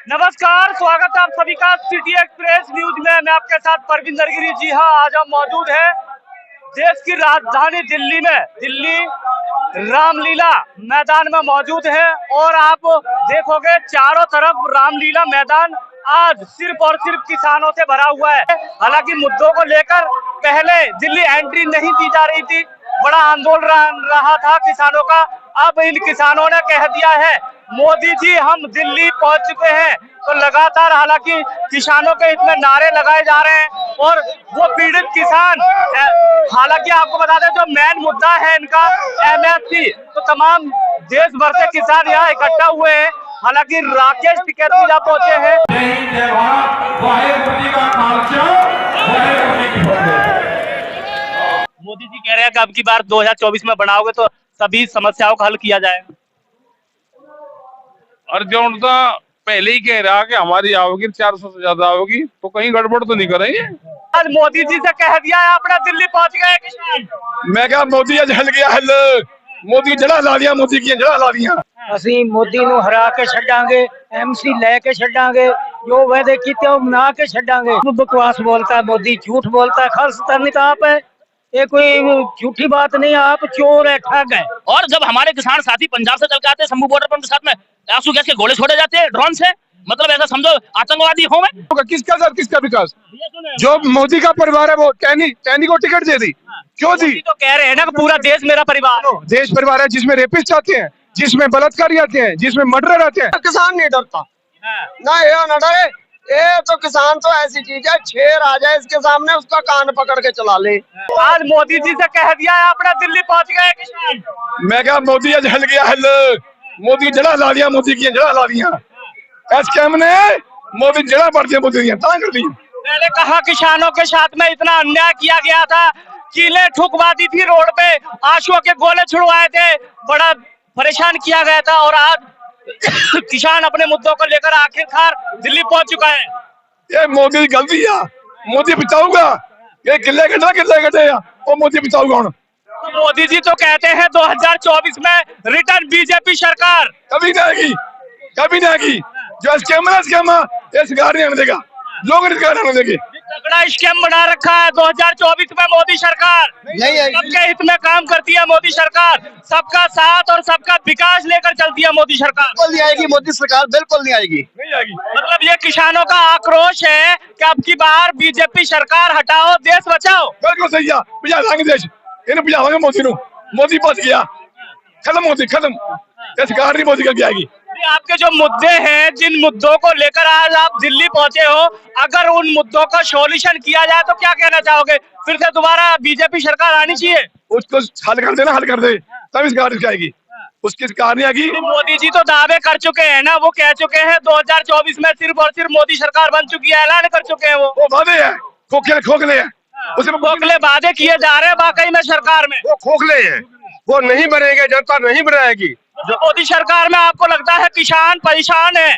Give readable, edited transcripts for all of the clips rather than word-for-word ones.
नमस्कार, स्वागत है आप सभी का सिटी एक्सप्रेस न्यूज में। मैं आपके साथ परवीन नरगिरी। जी हाँ, आज हम मौजूद हैं देश की राजधानी दिल्ली में, दिल्ली रामलीला मैदान में मौजूद है। और आप देखोगे चारों तरफ रामलीला मैदान आज सिर्फ और सिर्फ किसानों से भरा हुआ है। हालांकि मुद्दों को लेकर पहले दिल्ली एंट्री नहीं दी जा रही थी, बड़ा आंदोलन रहा था किसानों का। अब इन किसानों ने कह दिया है मोदी जी हम दिल्ली पहुंच चुके हैं। तो लगातार हालांकि किसानों के हित में नारे लगाए जा रहे हैं और वो पीड़ित किसान, हालांकि आपको बता दें जो मेन मुद्दा है इनका एमएसपी, तो तमाम देश भर से किसान यहाँ इकट्ठा हुए हैं। हालांकि राकेश टिकैत यहाँ पहुंचे हैं। मोदी जी कह रहे हैं कि अब की बार 2024 में बनाओगे तो सभी समस्याओं का हल किया जाएगा। अर्जुन तो पहले ही कह रहा कि हमारी आओगी 400 से ज्यादा आओगी, तो कहीं गड़बड़ तो नहीं करेंगे। आज मोदी जी से कह दिया है अपना दिल्ली पहुंच गए किसान। मैं क्या मोदी आज हल गया, हल मोदी जड़ा ला दिया, मोदी की जड़ा ला दिया। ਅਸੀਂ ਮੋਦੀ ਨੂੰ ਹਰਾ ਕੇ ਛੱਡਾਂਗੇ, ਐਮਸੀ ਲੈ ਕੇ ਛੱਡਾਂਗੇ, ਜੋ ਵਾਅਦੇ ਕੀਤੇ ਉਹ ਬਣਾ ਕੇ ਛੱਡਾਂਗੇ। बकवास बोलता है मोदी, झूठ बोलता है। खालिस्तानी तो आप है, ये कोई झूठी बात नहीं। आप चोर है, ठग है। और जब हमारे किसान साथी पंजाब से चल के आते हैं शंभू बॉर्डर पर, उनके साथ में आंसू गैस के गोले छोड़े जाते हैं ड्रोन से, मतलब ऐसा समझो आतंकवादी हो। मैं किसका सर, किसका विकास? जो मोदी का परिवार है वो टैनी को टिकट दे दी, क्यों दी? तो कह रहे हैं ना कि पूरा देश मेरा परिवार। देश परिवार है जिसमें रेपिस्ट आते हैं, जिसमें बलात्कारी आते हैं, जिसमें मर्डर आते हैं। किसान नहीं डरता ना, ये ना डरे। ये तो किसान तो ऐसी चीज है, शेर आ जाए इसके सामने उसका कान पकड़ के चला ले। आज मोदी जी से कह दिया है अपना दिल्ली पहुंच गए किसान। मैं क्या मोदी आज हल गया, हल मोदी जड़ा ला दिया, मोदी की जड़ा ला दिया। एसकेएम ने मोदी जड़ा बढ़ दिया, मोदी कर दी। मैंने कहा किसानों के साथ में इतना अन्याय किया गया था, कीले ठुकवा दी थी रोड पे, आंसुओं के गोले छुड़वाए थे, बड़ा परेशान किया गया था। और आज किसान अपने मुद्दों को लेकर आखिरकार दिल्ली पहुंच चुका है। ये मोदी की गलती है, मोदी बचाऊंगा। ये किले कटे वो मोदी बचाऊंगा। तो मोदी जी तो कहते हैं 2024 में रिटर्न बीजेपी सरकार। कभी नहीं आएगी, कभी नहीं आएगी। जो स्कैम है ये सरकार नहीं आने देगा, लोग सरकार आने देंगे। तगड़ा स्कैम बना रखा है 2024 में मोदी सरकार। नहीं आएगी। सबके हित में काम करती है मोदी सरकार, सबका साथ और सबका विकास लेकर चलती है मोदी सरकार। बिल्कुल नहीं आएगी मोदी सरकार, बिल्कुल नहीं आएगी। नहीं आएगी। मतलब ये किसानों का आक्रोश है कि अब की बार बीजेपी सरकार हटाओ, देश बचाओ। बिल्कुल सही है, बुझा लाएंगे देश, इन्हें बुझाओगे मोदी नु। मोदी बच गया, खत्म मोदी, खत्म। ये सरकार नहीं मोदी करके आएगी। आपके जो मुद्दे हैं, जिन मुद्दों को लेकर आज आप दिल्ली पहुंचे हो, अगर उन मुद्दों का सॉल्यूशन किया जाए तो क्या कहना चाहोगे? फिर से दोबारा बीजेपी सरकार आनी चाहिए? उसको हल कर देना, हल कर दे, तभी सरकार आएगी। उसकी सरकार नहीं आएगी। मोदी जी तो दावे कर चुके हैं ना, वो कह चुके हैं 2024 में सिर्फ और सिर्फ मोदी सरकार बन चुकी है, ऐलान कर चुके हैं। वो वादे है, खोखले हैं, उसमें खोखले वादे किए जा रहे हैं वाकई में सरकार में। वो खोखले हैं, वो नहीं बनेंगे, जनता नहीं बनाएगी। जो मोदी सरकार में आपको लगता है किसान परेशान है?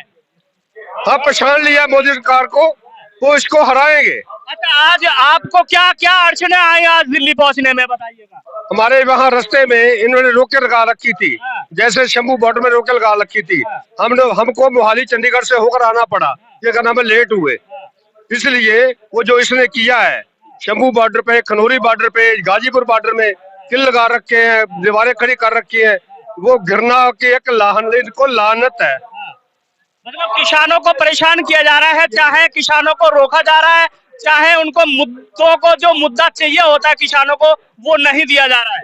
हाँ, पहचान लिया मोदी सरकार को, वो इसको हराएंगे। अच्छा, आज आपको क्या क्या अड़चने आई आज दिल्ली पहुंचने में, बताइएगा। हमारे वहाँ रास्ते में इन्होंने रोके लगा रखी थी, जैसे शंभू बॉर्डर में रोके लगा रखी थी। हमको मोहाली चंडीगढ़ से होकर आना पड़ा, ये कहना हमें लेट हुए। इसलिए वो जो इसने किया है शंभू बॉर्डर पे, खनौरी बॉर्डर पे, गाजीपुर बॉर्डर में किल लगा रखे हैं, दीवारें खड़ी कर रखी है, वो गिरना की एक लानत है। मतलब किसानों को परेशान किया जा रहा है, चाहे किसानों को रोका जा रहा है, चाहे उनको मुद्दों को, जो मुद्दा चाहिए होता है किसानों को, वो नहीं दिया जा रहा है।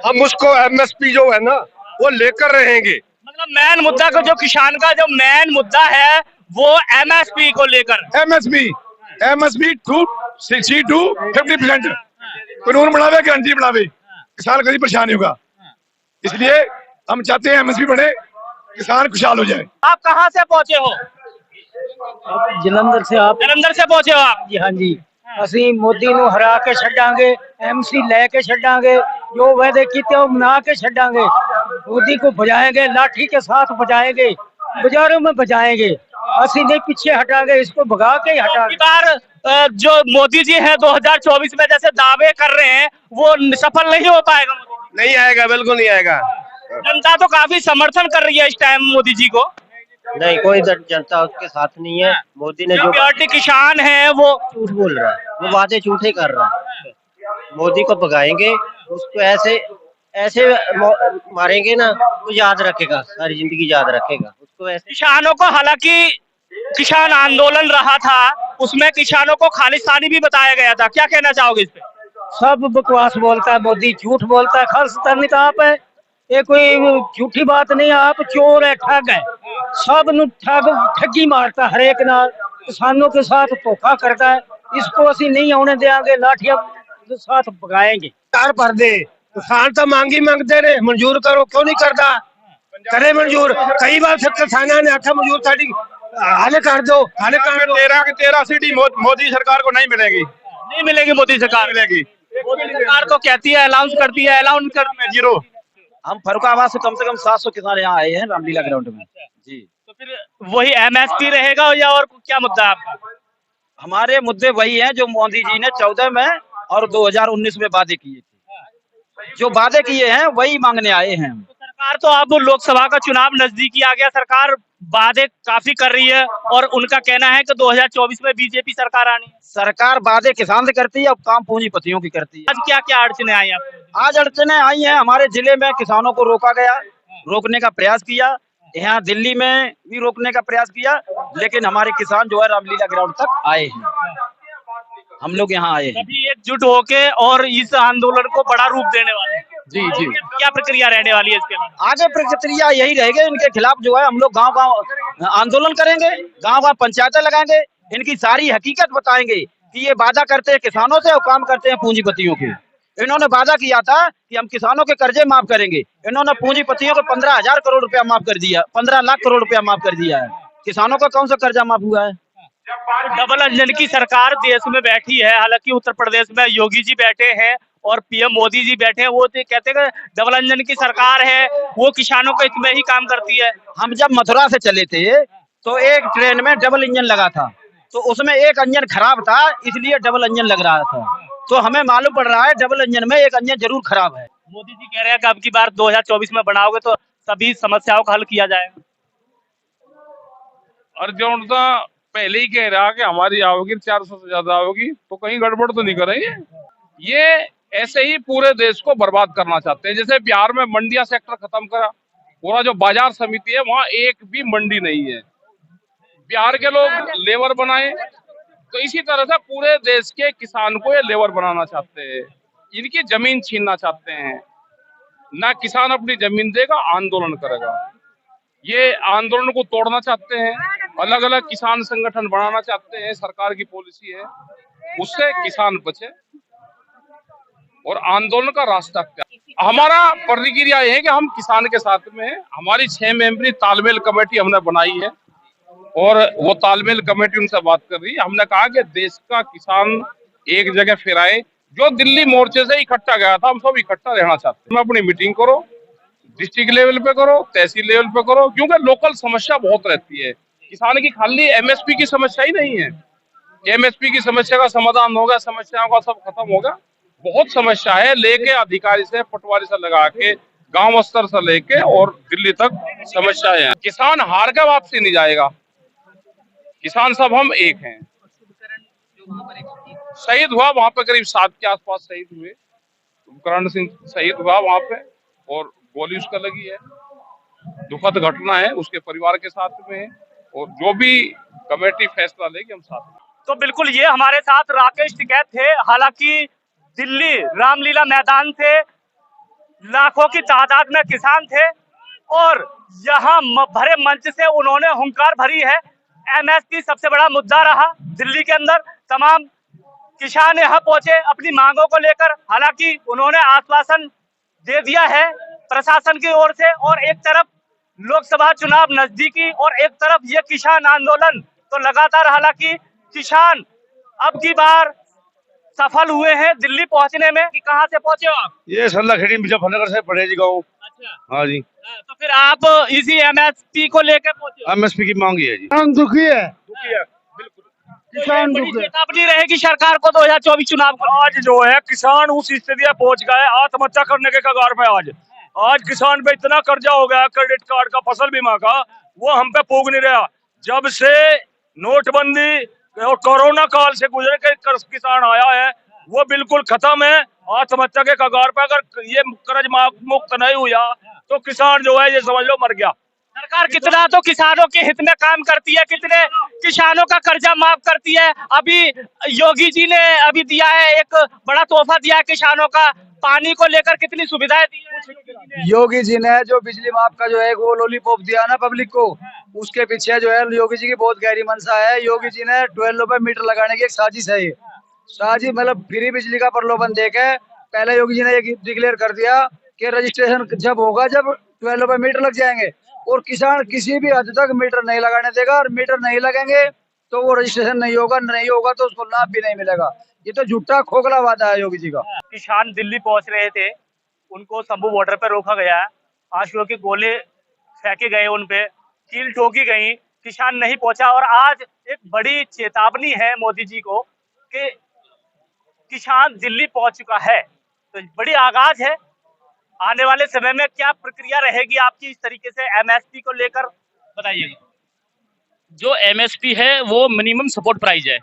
हम उसको एमएसपी जो है ना वो लेकर रहेंगे। मतलब मेन मुद्दा को, जो किसान का जो मेन मुद्दा है वो एमएसपी को लेकर। एमएसपी 50% कानून बनावे, गारंटी बनावे, किसान कभी परेशान होगा। इसलिए हम चाहते हैं एमएसपी बने, किसान खुशहाल हो जाए। आप कहाँ से पहुंचे हो? जलंधर से। आप जलंधर से पहुंचे हो आप? जी हाँ जी। ਅਸੀਂ ਮੋਦੀ ਨੂੰ ਹਰਾ ਕੇ ਛੱਡਾਂਗੇ, एमसी ਲੈ ਕੇ ਛੱਡਾਂਗੇ, जो वादे ਕੀਤੇ ਉਹ ਬਣਾ के ਛੱਡਾਂਗੇ। मोदी को बजाएंगे, लाठी के साथ बजाएंगे, बाजारों में बजाएंगे। ਅਸੀਂ नहीं पीछे हटाएंगे, इसको भगा के ही हटाएंगे। बार जो मोदी जी हैं 2024 में जैसे दावे कर रहे हैं वो सफल नहीं हो पाएगा? नहीं आएगा, बिल्कुल नहीं आएगा। जनता तो काफी समर्थन कर रही है इस टाइम मोदी जी को। नहीं, कोई जनता उसके साथ नहीं है। मोदी ने जो पार्टी किसान है वो झूठ बोल रहा है, वो वादे झूठे कर रहा है। मोदी को भगाएंगे, उसको ऐसे ऐसे मारेंगे ना, वो याद रखेगा, सारी जिंदगी याद रखेगा उसको ऐसे। किसानों को, हालांकि किसान आंदोलन रहा था, उसमें किसानों को खालिस्तानी भी बताया गया था, क्या कहना चाहोगे इस पे? सब बकवास बोलता है मोदी, झूठ बोलता है। खालिस्तानी तो आप है, ये कोई झूठी बात नहीं है। आप चोर है, ठग है, सब ठगी मारता हर एक नाल, किसानों के साथ धोखा करता है। इसको असि नहीं होने देंगे, लाठियां साथ भगाएंगे। यार भर दे, किसान तो मांगी मांगते रहे, मंजूर करो, क्यों नहीं करता? करे मंजूर। कई बार किसाना ने आखा मंजूर साड़ी हल कर दो, हल कर दो। 13 की 13 सीटी मोदी सरकार को नहीं मिलेगी, नहीं मिलेगी मोदी सरकार। मिलेगी। मोदी सरकार तो कहती है, अनाउंस करती है, अनाउंस करती है 0। हम फर्रुखाबाद से कम 700 किसान यहाँ आए हैं रामलीला ग्राउंड में जी। तो फिर वही एमएसपी रहेगा या और क्या मुद्दा है आपका? हमारे मुद्दे वही हैं जो मोदी जी ने 14 में और 2019 में वादे किए थे। जो वादे किए हैं वही मांगने आए हैं। सरकार तो अब लोकसभा का चुनाव नजदीकी आ गया, सरकार वादे काफी कर रही है और उनका कहना है कि 2024 में बीजेपी सरकार आनी है। सरकार वादे किसान से करती है और काम पूंजीपतियों की करती है। आज क्या क्या अड़चने आई आपको? आज अड़चने आई हैं, हमारे जिले में किसानों को रोका गया, रोकने का प्रयास किया, यहाँ दिल्ली में भी रोकने का प्रयास किया, लेकिन हमारे किसान जो है रामलीला ग्राउंड तक आए हैं, हम लोग यहाँ आए हैं। सभी एकजुट होके और इस आंदोलन को बड़ा रूप देने वाले हैं। जी जी। क्या प्रक्रिया रहने वाली है इसके बाद? आगे प्रक्रिया यही रहेगी, इनके खिलाफ जो है हम लोग गांव गांव आंदोलन करेंगे, गांव गांव पंचायतें लगाएंगे, इनकी सारी हकीकत बताएंगे कि ये वादा करते हैं किसानों से और काम करते हैं पूंजीपतियों के। इन्होंने वादा किया था कि हम किसानों के कर्जे माफ करेंगे, इन्होंने पूंजीपतियों को 15,000 करोड़ रुपया माफ कर दिया, 15 लाख करोड़ रुपया माफ कर दिया है। किसानों का कौन सा कर्जा माफ हुआ है? डबल इंजन की सरकार देश में बैठी है, हालांकि उत्तर प्रदेश में योगी जी बैठे हैं और पीएम मोदी जी बैठे हैं, वो तो कहते हैं कि डबल इंजन की सरकार है, वो किसानों के हित में ही काम करती है। हम जब मथुरा से चले थे तो एक ट्रेन में डबल इंजन लगा था, तो उसमें एक इंजन खराब था, इसलिए डबल इंजन लग रहा था। तो हमें मालूम पड़ रहा है डबल इंजन में एक इंजन जरूर खराब है। मोदी जी कह रहे हैं कि अब की बार 2024 में बनाओगे तो सभी समस्याओं का हल किया जाएगा। अर्जुन तो पहले ही कह रहा कि हमारी आओगी 400 से ज्यादा आओगी, तो कहीं गड़बड़ तो नहीं करेंगे। ये ऐसे ही पूरे देश को बर्बाद करना चाहते हैं। जैसे बिहार में मंडिया सेक्टर खत्म करा, पूरा जो बाजार समिति है वहाँ एक भी मंडी नहीं है, बिहार के लोग लेबर बनाए। तो इसी तरह से पूरे देश के किसान को ये लेबर बनाना चाहते हैं, इनकी जमीन छीनना चाहते हैं। ना किसान अपनी जमीन देगा, आंदोलन करेगा। ये आंदोलन को तोड़ना चाहते हैं, अलग अलग किसान संगठन बनाना चाहते हैं। सरकार की पॉलिसी है उससे किसान बचे और आंदोलन का रास्ता क्या। हमारा प्रतिक्रिया ये है कि हम किसान के साथ में हैं। हमारी 6 मेंबरी तालमेल कमेटी हमने बनाई है और वो तालमेल कमेटी उनसे बात कर रही है। हमने कहा कि देश का किसान एक जगह फिर आए। जो दिल्ली मोर्चे से इकट्ठा गया था, हम सब इकट्ठा रहना चाहते हैं। अपनी मीटिंग करो, डिस्ट्रिक्ट लेवल पे करो, तहसील लेवल पे करो, क्योंकि लोकल समस्या बहुत रहती है। किसान की खाली एमएसपी की समस्या ही नहीं है, एमएसपी की समस्या का समाधान होगा, समस्याओं का सब खत्म होगा। बहुत समस्या है, लेके अधिकारी से पटवारी से लगा के गांव स्तर से लेके और दिल्ली तक समस्याएं हैं। किसान हार के वापसी नहीं जाएगा, किसान सब हम एक हैं। शहीद हुआ वहां पे करीब 7 के आसपास शहीद हुए, करण सिंह शहीद हुआ वहां पे और गोली उसका लगी है। दुखद घटना है, उसके परिवार के साथ में है और जो भी कमेटी फैसला लेगी हम साथ में। तो बिल्कुल ये हमारे साथ राकेश टिकैत थे। हालांकि दिल्ली रामलीला मैदान से लाखों की तादाद में किसान थे और यहाँ भरे मंच से उन्होंने हुंकार भरी है। एमएसपी सबसे बड़ा मुद्दा रहा दिल्ली के अंदर। तमाम किसान यहाँ पहुंचे अपनी मांगों को लेकर। हालांकि उन्होंने आश्वासन दे दिया है प्रशासन की ओर से, और एक तरफ लोकसभा चुनाव नजदीकी और एक तरफ ये किसान आंदोलन तो लगातार। हालांकि किसान अब की बार सफल हुए हैं दिल्ली पहुंचने में। कि कहां से पहुंचे हो आप? ये सल्लाखेड़ी मुजफ्फरनगर से पड़े जी गाँव। अच्छा, हाँ जी। तो फिर आप इसी एमएसपी को लेकर पहुंचे? एमएसपी की मांग है जी। किसान दुखी है, बिल्कुल किसान बड़ी दुखी है। चेतावनी रहेगी सरकार को 2024 चुनाव को। आज जो है किसान उस स्थिति में पहुंच गए, आत्महत्या करने के कगार पे। आज आज किसान पे इतना कर्जा हो गया क्रेडिट कार्ड का, फसल बीमा का, वो हम पे पूग नहीं रहा। जब से नोटबंदी और कोरोना काल से गुजर के किसान आया है, वो बिल्कुल खत्म है। आत्महत्या के कगार पर अगर ये कर्ज मुक्त नहीं हुआ तो किसान जो है ये समझ लो मर गया। सरकार कितना तो किसानों के हित में काम करती है, कितने किसानों का कर्जा माफ करती है। अभी योगी जी ने अभी दिया है, एक बड़ा तोहफा दिया है किसानों का, पानी को लेकर कितनी सुविधाएं दी है योगी जी ने जो बिजली माफ का जो है वो लॉलीपॉप दिया ना पब्लिक को, उसके पीछे जो है योगी जी की बहुत गहरी मंशा है। योगी जी ने 12 रुपए मीटर लगाने की एक साजिश है। ये साजिश मतलब फ्री बिजली का प्रलोभन देके पहले योगी जी ने ये डिक्लेयर कर दिया कि रजिस्ट्रेशन जब होगा जब 12 रुपए मीटर लग जाएंगे, और किसान किसी भी हद तक मीटर नहीं लगाने देगा, और मीटर नहीं लगेंगे तो वो रजिस्ट्रेशन नहीं होगा तो उसको लाभ भी नहीं मिलेगा। ये तो झूठा खोखला वादा है योगी जी का। किसान दिल्ली पहुंच रहे थे, उनको शंभू बॉर्डर पर रोका गया, आंसुओं के गोले फेंके गए, उन पे कील ठोकी गई, किसान नहीं पहुंचा। और आज एक बड़ी चेतावनी है मोदी जी को कि किसान दिल्ली पहुंच चुका है, तो बड़ी आगाज है। आने वाले समय में क्या प्रक्रिया रहेगी आपकी इस तरीके से एमएसपी को लेकर, बताइए। जो एमएसपी है वो मिनिमम सपोर्ट प्राइस है,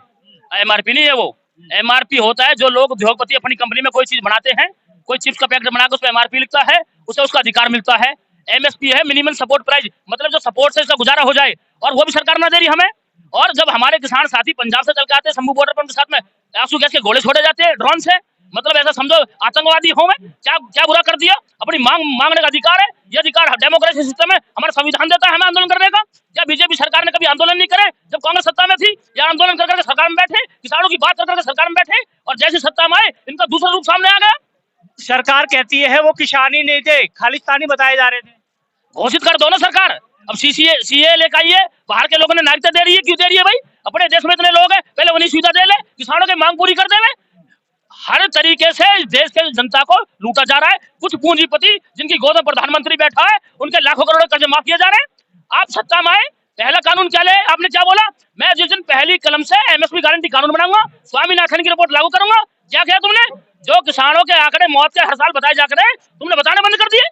एमआरपी नहीं है। वो एमआरपी होता है जो लोग उद्योगपति अपनी कंपनी में कोई चीज बनाते हैं, कोई चिप्स का पैकेट बनाकर उस पर एमआरपी लिखता है, उसे उसका अधिकार मिलता है। एमएसपी है मिनिमम सपोर्ट प्राइस, मतलब जो सपोर्ट से इसका गुजारा हो जाए, और वो भी सरकार ना दे रही हमें। और जब हमारे किसान साथी पंजाब से चल के आते हैं शंभू बॉर्डर पर, उनके साथ में आंसू गैस के गोले छोड़े जाते हैं ड्रोन से, मतलब ऐसा समझो आतंकवादी हो मैं क्या बुरा कर दिया। अपनी मांगने का अधिकार है, ये अधिकार डेमोक्रेसी सिस्टम है, हमारा संविधान देता है हमें आंदोलन करने का। क्या बीजेपी सरकार ने कभी आंदोलन नहीं करे जब कांग्रेस सत्ता में थी, या आंदोलन कर करके सरकार में बैठे, किसानों की बात कर करके सरकार में बैठे, और जैसे सत्ता में आए इनका दूसरा रूप सामने आ गया। सरकार कहती है वो किसान ही नहीं थे, खालिस्तानी बताए जा रहे थे। घोषित कर दो ना सरकार। अब सीए लेकर आइए, बाहर के लोगों ने नागरिकता दे रही है, क्यों दे रही है भाई? अपने देश में इतने लोग हैं, पहले उन्हीं सुविधा दे ले, किसानों की मांग पूरी कर देवे। हर तरीके से देश के जनता को लूटा जा रहा है। कुछ पूंजीपति जिनकी गोद में प्रधानमंत्री बैठा है, उनके लाखों करोड़ कर्ज माफ किए जा रहे हैं। आप सत्ता में आए, पहला कानून क्या ले, आपने क्या बोला? मैं जिस दिन पहली कलम से एमएसपी गारंटी कानून बनाऊंगा, स्वामीनाथन की रिपोर्ट लागू करूंगा। क्या किया तुमने? जो किसानों के आंकड़े मौत के हर साल बताए जा रहे हैं, तुमने बताने बंद कर दिए।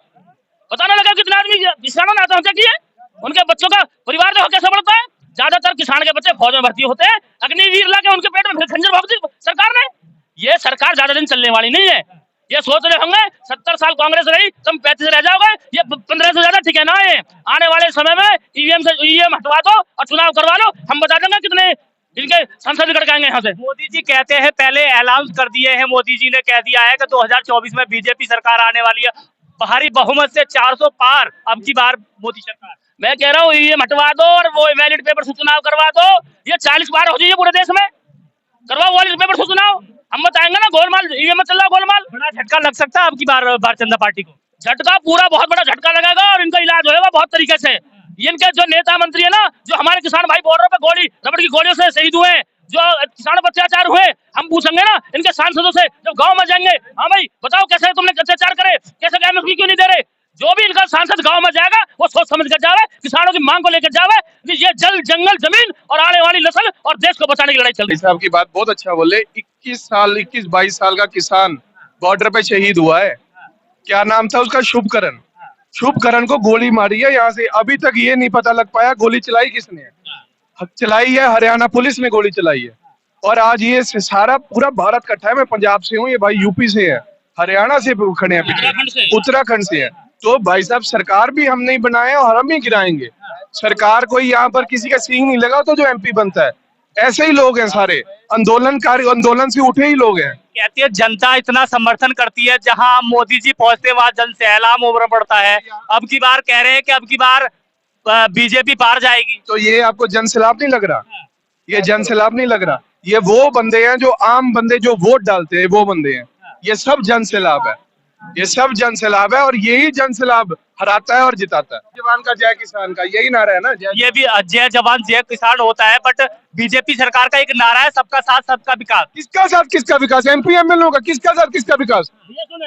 बताने लगा कितने आदमी किसानों ने आत्महत्या की है, उनके बच्चों का परिवार देखो कैसे बढ़ता है। ज्यादातर किसान के बच्चे फौज में भर्ती होते हैं, अग्निवीर ला के उनके पेट में खंजर भोंक दी सरकार ने। ये सरकार ज्यादा दिन चलने वाली नहीं है। ये सोच रहे होंगे 70 साल कांग्रेस रही, तुम 35 रह जाओगे, ये 15 से ज्यादा ठीक है ना। है आने वाले समय में ईवीएम हटवा दो और चुनाव करवा लो, हम बता देंगे कितने इनके सांसद निकल के आएंगे यहाँ से। मोदी जी कहते हैं, पहले ऐलान कर दिए हैं, मोदी जी ने कह दिया है कि 2024 में बीजेपी सरकार आने वाली है, भारी बहुमत से 400 पार अब की बार मोदी सरकार। मैं कह रहा हूँ ईवीएम हटवा दो और वो बैलेट पेपर से चुनाव करवा दो, ये 40 पार हो जाइए पूरे देश में। करवाओ बैलेट पेपर से चुनाव, हम बताएंगे ना गोलमाल ईवीएम में चल रहा गोलमाल। बड़ा झटका लग सकता है अब की बार भारतीय जनता पार्टी को। झटका पूरा बहुत बड़ा झटका लगेगा, और इनका इलाज होगा बहुत तरीके से। इनके जो नेता मंत्री है ना, जो हमारे किसान भाई बॉर्डर पे रबड़ की गोलियों से शहीद हुए, जो किसानों पर अत्याचार हुए, हम पूछेंगे ना इनके सांसदों से जब गांव में जाएंगे, हाँ भाई बताओ कैसे तुमने अत्याचार करे, कैसे एमएसपी क्यों नहीं दे रहे। जो भी इनका सांसद गांव में जाएगा वो सोच समझ कर जावे, किसानों की मांग को लेकर जावे कि ये जल जंगल जमीन और आने वाली नस्ल और देश को बचाने की लड़ाई चल रही है। साहब की बात बहुत अच्छा बोले। 21-22 साल का किसान बॉर्डर पे शहीद हुआ है। क्या नाम था उसका? शुभकरण। शुभकरण को गोली मारी है यहाँ से, अभी तक ये नहीं पता लग पाया गोली चलाई किसने है। चलाई है हरियाणा पुलिस ने, गोली चलाई है। और आज ये सारा पूरा भारत इकट्ठा है। मैं पंजाब से हूँ, ये भाई यूपी से है, हरियाणा से खड़े हैं, पीछे उत्तराखंड से है। तो भाई साहब सरकार भी हम नहीं बनाए और हम ही गिराएंगे। सरकार कोई यहाँ पर किसी का सींग नहीं लगा तो जो एमपी बनता है, ऐसे ही लोग हैं सारे, आंदोलनकारी, आंदोलन से उठे ही लोग हैं। कहती है जनता इतना समर्थन करती है, जहां मोदी जी पहुंचते वहां जन सैलाब उमड़ पड़ता है। अब की बार कह रहे हैं कि अब की बार बीजेपी पार जाएगी। तो ये आपको जन सैलाब नहीं लग रहा? ये जन सैलाब नहीं लग रहा? ये वो बंदे हैं जो आम बंदे जो वोट डालते हैं, वो बंदे हैं। ये सब जन सैलाब है, ये सब जन सैलाब है, और यही जन सैलाब हराता है और जिताता है। जवान का जय किसान का, यही नारा है ना। ये भी जय जवान जय किसान होता है, बट बीजेपी सरकार का एक नारा है सबका साथ सबका विकास। किसका साथ किसका विकास? एमपी एमएलए का किसका साथ किसका विकास?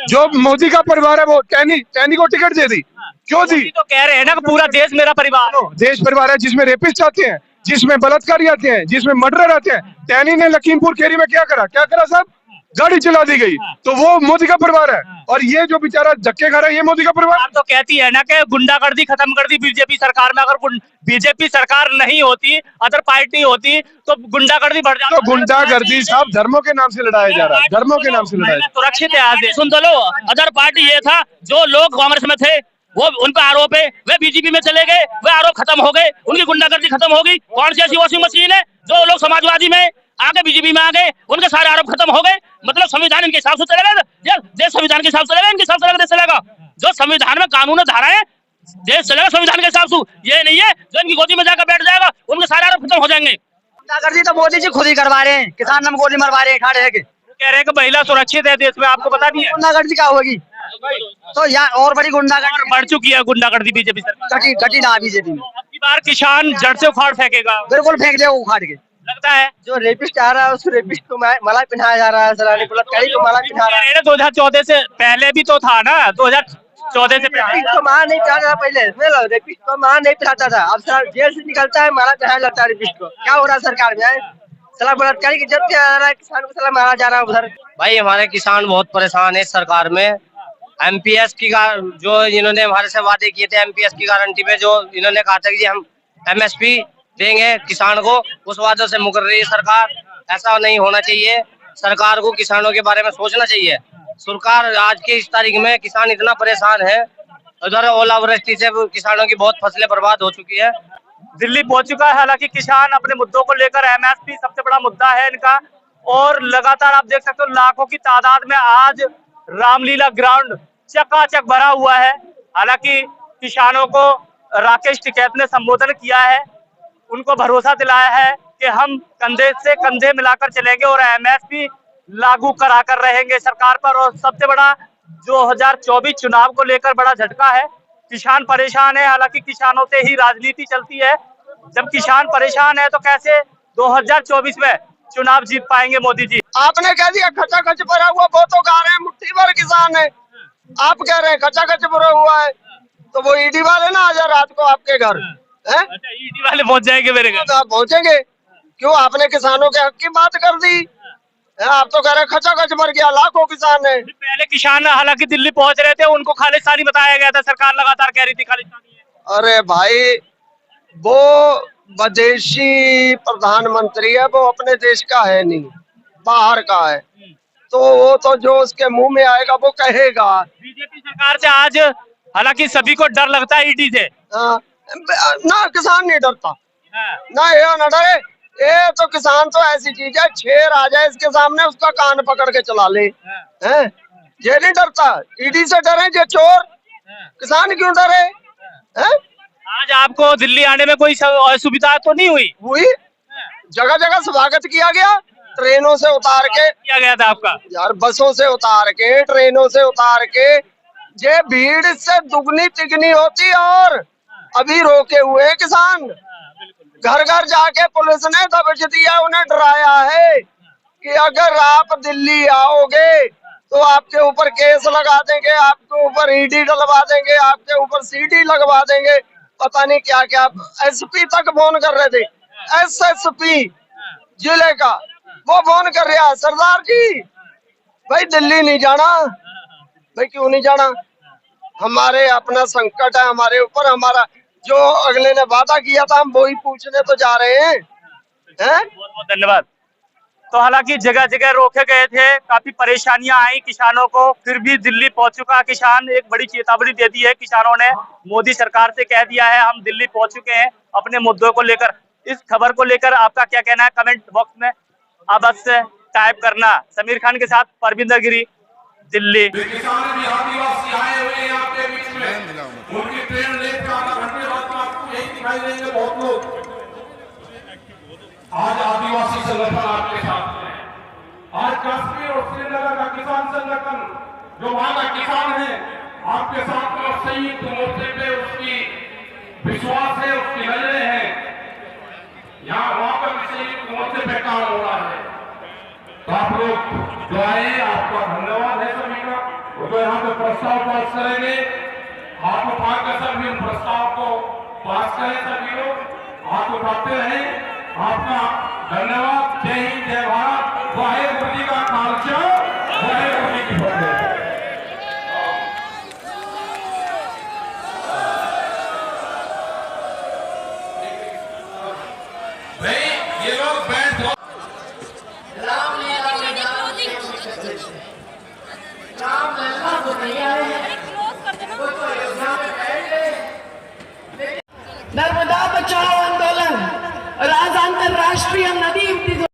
जो मोदी का परिवार है वो टैनी को टिकट दे दी, क्यों दी? तो कह रहे हैं ना कि पूरा देश मेरा परिवार। देश परिवार है जिसमें रेपिस्ट आते हैं, जिसमें बलात्कारी आते हैं, जिसमें मर्डर आते हैं। टैनी ने लखीमपुर खेरी में क्या करा? क्या करा साहब? गाड़ी चला दी गई, तो वो मोदी का परिवार है। और ये जो बेचारा धक्के खा रहा है, ये मोदी का परिवार। आप तो कहती है ना कि गुंडागर्दी खत्म कर दी बीजेपी सरकार में। अगर बीजेपी सरकार नहीं होती, अदर पार्टी होती, तो गुंडागर्दी बढ़ जाती। तो गुंडागर्दी साहब धर्मों के नाम से लड़ाया जा रहा है, धर्मों के नाम से लड़ाया। सुरक्षित है आज सुन तो लो, अदर पार्टी ये था, जो लोग कांग्रेस में थे वो उन पर आरोप है, वे बीजेपी में चले गए, वे आरोप खत्म हो गए, उनकी गुंडागर्दी खत्म हो गई। कौन सी ऐसी वॉशिंग मशीन है जो लोग समाजवादी में आगे बीजेपी में आ गए, उनके सारे आरोप खत्म हो गए। मतलब संविधान इनके हिसाब से चलेगा, देश संविधान के हिसाब से चलेगा, इनके हिसाब से चलेगा, देश चलेगा। जो संविधान में कानून धाराएं, देश चलेगा संविधान के हिसाब से। ये नहीं है जो इनकी गोदी में जाकर बैठ जाएगा, उनके सारे आरोप खत्म हो जाएंगे। गुंडागर्दी तो मोदी जी खुद ही करवा रहे हैं, किसान हम गोली मरवा रहे हैं, खा रहे हैं। कह रहे हैं कि महिला सुरक्षित है देश में, आपको पता नहीं है? गुंडागर्दी क्या होगी? तो यार और बड़ी गुंडागर्दी बढ़ चुकी है गुंडागर्दी बीजेपी सरकार। घटी ना बीजेपी में। अब की बार किसान जड़ से उखाड़ फेंकेगा, बिल्कुल फेंक देगा उखाड़ के। लगता है जो रेपिस्ट आ रहा है, उस रेपिस्ट को माला पहनाया जा रहा है, सलानी बलात्कारी को माला पहना रहा है। 2014 से पहले भी तो था ना, 2014 से पहले रेपिस्ट को माला नहीं पहनाता था पहले, रेपिस्ट को माला नहीं पहनाता था। अब सर जेल से निकलता है, माला पहनाया लगता है रेपिस्ट को। क्या हो रहा है सरकार में? सलाह बलात्कारी की जब किया जा रहा है, किसान को सलाह मारा जा रहा है उधर। भाई हमारे किसान बहुत परेशान है सरकार में। एमपीएस की जो इन्होंने हमारे से वादे किए थे, एमपीएस की गारंटी में जो इन्होंने कहा था कि हम एमएसपी देंगे किसान को, उस वादे से मुकर रही है सरकार। ऐसा नहीं होना चाहिए, सरकार को किसानों के बारे में सोचना चाहिए। सरकार आज की इस तारीख में किसान इतना परेशान है, उधर ओलावृष्टि से किसानों की बहुत फसलें बर्बाद हो चुकी है। दिल्ली पहुंच चुका है। हालांकि किसान अपने मुद्दों को लेकर, एमएसपी सबसे बड़ा मुद्दा है इनका, और लगातार आप देख सकते हो लाखों की तादाद में आज रामलीला ग्राउंड चकाचक भरा हुआ है। हालांकि किसानों को राकेश टिकैत ने संबोधन किया है, उनको भरोसा दिलाया है कि हम कंधे से कंधे मिलाकर चलेंगे और एमएसपी लागू कराकर रहेंगे सरकार पर। और सबसे बड़ा 2024 चुनाव को लेकर बड़ा झटका है, किसान परेशान है। हालांकि किसानों से ही राजनीति चलती है, जब किसान परेशान है तो कैसे 2024 में चुनाव जीत पाएंगे मोदी जी? आपने कह दिया खचा खच भरा हुआ, वो तो गा रहे हैं मुट्ठी भर किसान है, आप कह रहे हैं खचा खच भरा हुआ है। तो वो ईडी वाले ना आ जाए रात को आपके घर, हैं? अच्छा, ईडी वाले पहुंच जाएंगे मेरे घर? तो आप पहुंचेंगे क्यों? आपने किसानों के हक की बात कर दी, आप तो कह रहे खचा खच मर गया, लाखों किसान है। पहले किसान हालांकि दिल्ली पहुंच रहे थे, उनको खालिस्तानी बताया गया था, सरकार लगातार कह रही थी खालिस्तानी है। अरे भाई, वो विदेशी प्रधानमंत्री है, वो अपने देश का है नहीं, बाहर का है। तो वो तो जो उसके मुंह में आएगा वो कहेगा। बीजेपी सरकार से आज हालांकि सभी को डर लगता है ईडी से। ना किसान नहीं डरता, ना ये ना डरे। ये तो किसान तो ऐसी चीज है, शेर आ जाए इसके सामने उसका कान पकड़ के चला ले, हैं? ये नहीं डरता। ईडी से डरे ये चोर, किसान क्यों डरे? हैं? आज आपको दिल्ली आने में कोई असुविधा तो नहीं हुई? जगह जगह स्वागत किया गया, ट्रेनों से उतार के किया गया था आपका, यार बसों से उतार के, ट्रेनों से उतार के। ये भीड़ से दुगनी तिगनी होती। और अभी रोके हुए हैं किसान, घर घर जाके पुलिस ने दबिश दिया, उन्हें डराया है कि अगर आप दिल्ली आओगे तो आपके ऊपर केस लगा देंगे, आपके ऊपर ईडी डलवा देंगे, आपके ऊपर सीडी लगवा देंगे, पता नहीं क्या क्या। एसपी तक फोन कर रहे थे, एसएसपी जिले का, वो फोन कर रहा है, सरदार जी भाई दिल्ली नहीं जाना। भाई क्यों नहीं जाना? हमारे अपना संकट है हमारे ऊपर, हमारा जो अगले ने वादा किया था हम वही पूछने तो जा रहे हैं। बहुत बहुत धन्यवाद। तो हालांकि जगह जगह रोके गए थे, काफी परेशानियां आई किसानों को, फिर भी दिल्ली पहुंच चुका किसान। एक बड़ी चेतावनी दे दी है किसानों ने, मोदी सरकार से कह दिया है हम दिल्ली पहुंच चुके हैं अपने मुद्दों को लेकर। इस खबर को लेकर आपका क्या कहना है कमेंट बॉक्स में आप बस टाइप करना। समीर खान के साथ परविंदर गिरी, दिल्ली। आज आदिवासी संगठन आपके साथ है। आज कश्मीर और श्रीनगर का किसान संगठन जो वहां का किसान है आपके साथ में, संयुक्त मोर्चे पे उसकी विश्वास है, उसकी नजरें हैं। यहाँ वहां पर भी संयुक्त मोर्चे पे काम हो रहा है। तो आप लोग जो आए, आपका धन्यवाद है सभी का। वो जो यहाँ पे प्रस्ताव पास करेंगे, हाथ उठाकर सभी उन प्रस्ताव को पास करें। सभी लोग हाथ उठाते रहें। आपका धन्यवाद। जय हिंद, जय भारत, वाहेगुरु जी का खालसा। वाहेगुरु जी की फतेह। भाई ये लोग बैठ जाओ। नर्मदा बचाओ आंदोलन और आज अंतरराष्ट्रीय नदी